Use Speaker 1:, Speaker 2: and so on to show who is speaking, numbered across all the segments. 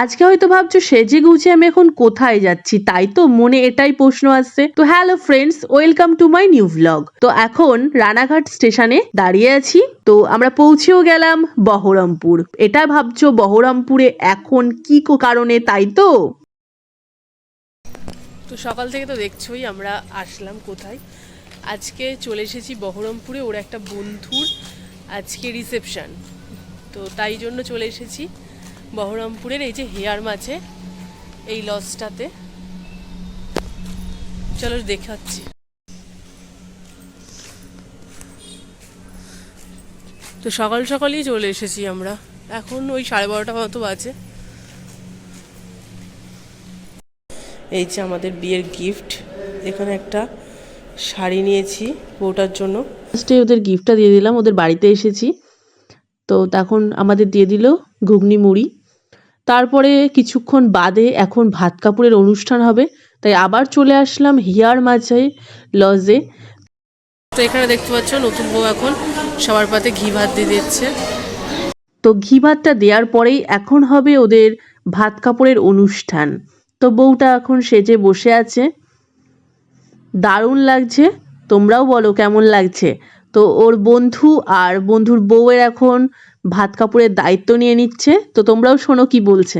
Speaker 1: আজকে হয়তো ভাবছো সেজে গুছে আমি এখন কোথায় যাচ্ছি, তাই তো মনে এটাই প্রশ্ন আসছে। তো hello friends, welcome to my new vlog. তো এখন রানাঘাট স্টেশনে দাঁড়িয়ে আছি। তো আমরা পৌঁছেও গেলাম বহরমপুর। এটা ভাবছো বহরমপুরে এখন কি কারণে, তাই তো? তো সকাল থেকে তো দেখছোই আমরা আসলাম কোথায়। আজকে চলে এসেছি বহরমপুরে, ওর একটা বন্ধুর আজকে রিসেপশন। তো তাই জন্য চলে এসেছি বহরমপুরের এই যে হেয়ার মাঝে এই লজটাতে। চলো দেখাচ্ছি। তো সকাল সকালই চলে এসেছি আমরা, এখন ওই 12:30 মতো বাজে। এই যে আমাদের বিয়ের গিফট, এখানে একটা শাড়ি নিয়েছি বউটার জন্য। ফার্স্টে ওদের গিফটটা দিয়ে দিলাম, ওদের বাড়িতে এসেছি তো তখন আমাদের দিয়ে দিল ঘুগনি মুড়ি। তারপরে কিছুক্ষণ বাদে এখন ভাত কাপড়ের অনুষ্ঠান হবে, তাই আবার চলে আসলাম হিয়ার মাঝে লজে। তো এখানে দেখতে পাচ্ছ নতুন বউ এখন সবার পাতে ঘি ভাত দিয়ে দিচ্ছে। তো ঘি ভাতটা দেওয়ার পরেই এখন হবে ওদের ভাত কাপড়ের অনুষ্ঠান। তো বউটা এখন সেজে বসে আছে, দারুণ লাগছে। তোমরাও বলো কেমন লাগছে। তো ওর বন্ধু আর বন্ধুর বউয়ের এখন ভাত কাপড়ের দায়িত্ব নিয়ে নিচ্ছে। তো তোমরাও শোনো কি বলছে।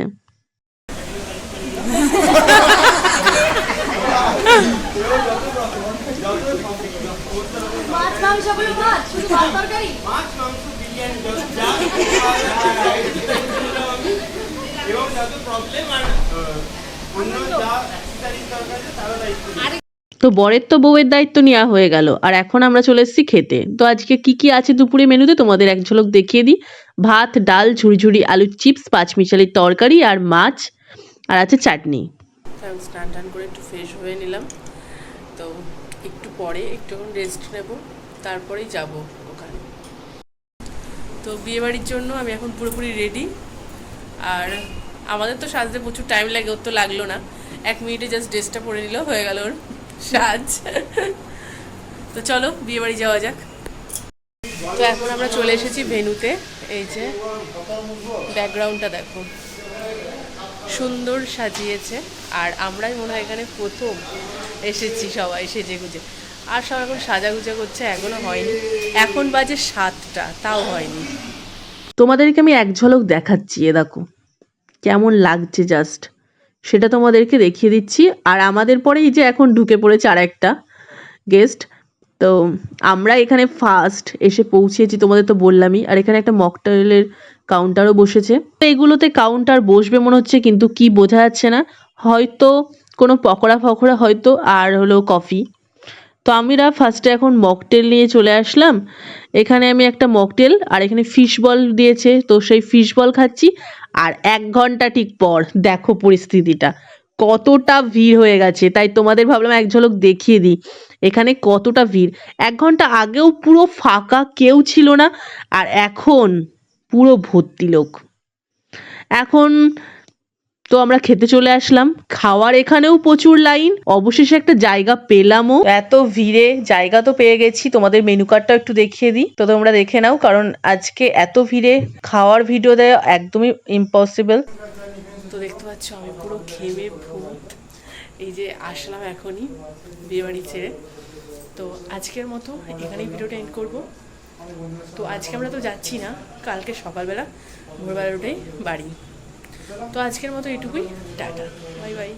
Speaker 1: তো বরের তো বউয়ের দায়িত্ব নেওয়া হয়ে গেল, আর এখন আমরা চলে এসেছি খেতে। তো আজকে কি কি আছে দুপুরে মেনুতে তোমাদের এক ঝলক দেখিয়ে দিই। ভাত, ডাল, ঝুড়ি আলুর চিপস, পাঁচমিশালির তরকারি আর মাছ, আর আছে চাটনি। আমি স্নান টান করে একটু ফ্রেশ হয়ে নিলাম। তো একটু পরে একটু রেস্ট নেব, তারপরেই যাব ওখানে। তো বিয়েবাড়ির জন্য আমি এখন পুরোপুরি রেডি। আর আমাদের তো সাজতে প্রচুর টাইম লাগে, ওর তো লাগলো না, 1 মিনিটে জাস্ট ড্রেসটা পরে নিলেও হয়ে গেল ওর সাজ। তো চলো বিয়েবাড়ি যাওয়া যাক। তো এখন আমরা চলে এসেছি ভেন্যুতে। এই যে ব্যাকগ্রাউন্ডটা দেখো, সুন্দর সাজিয়েছে। আর আমরাই মনে হয় এখানে প্রথম এসেছি সবাই সেজে গুজে। আর সব এখন সাজাগুজা করছে, এখনো হয়নি, এখন বাজে 7টা, তাও হয়নি। তোমাদেরকে আমি এক ঝলক দেখাচ্ছি, এ দেখো কেমন লাগছে জাস্ট, সেটা তোমাদেরকে দেখিয়ে দিচ্ছি। আর আমাদের পরেই যে এখন ঢুকে পড়েছে আর একটা গেস্ট। তো আমরা এখানে ফার্স্ট এসে পৌঁছেছি, তোমাদের তো বললামই। আর এখানে একটা মকটেলের কাউন্টারও বসেছে। তো এগুলোতে কাউন্টার বসবে মনে হচ্ছে, কিন্তু কি বোঝা যাচ্ছে না, হয়তো কোনো পকোড়া ফকোড়া হয়তো, আর হলো কফি। তো আমরা ফার্স্টে এখন মকটেল নিয়ে চলে আসলাম। এখানে আমি একটা মকটেল, আর এখানে ফিশ বল দিয়েছে, তো সেই ফিশ বল খাচ্ছি। আর 1 ঘন্টা ঠিক পর দেখো পরিস্থিতিটা, কতটা ভিড় হয়ে গেছে। তাই তোমাদের ভাবলাম এক ঝলক দেখিয়ে দিই এখানে কতটা ভিড়। 1 ঘন্টা আগেও পুরো ফাঁকা, কেউ ছিল না, আর এখন পুরো ভর্তি লোক। এখন তো আমরা খেতে চলে আসলাম। খাওয়ার এখানেও প্রচুর লাইন, অবশেষে একটা জায়গা পেলামও। এত ভিড়ে জায়গা তো পেয়ে গেছি। তোমাদের মেনু কার্ডটা একটু দেখিয়ে দিই, তো তোমরা দেখে নাও, কারণ আজকে এত ভিড়ে খাওয়ার ভিডিও দেওয়া একদমই ইম্পসিবল। তো দেখতে পাচ্ছ আমি পুরো ঘেমে ভূত, এই যে আসলাম এখনই বিয়েবাড়ি ছেড়ে। তো আজকের মতো এখানেই ভিডিওটা এন্ড করবো। তো আজকে আমরা তো যাচ্ছি না, কালকে সকালবেলা ভোরবেলা উঠেই বাড়ি। তো আজকের মতো এটুকুই, টাটা, বাই বাই।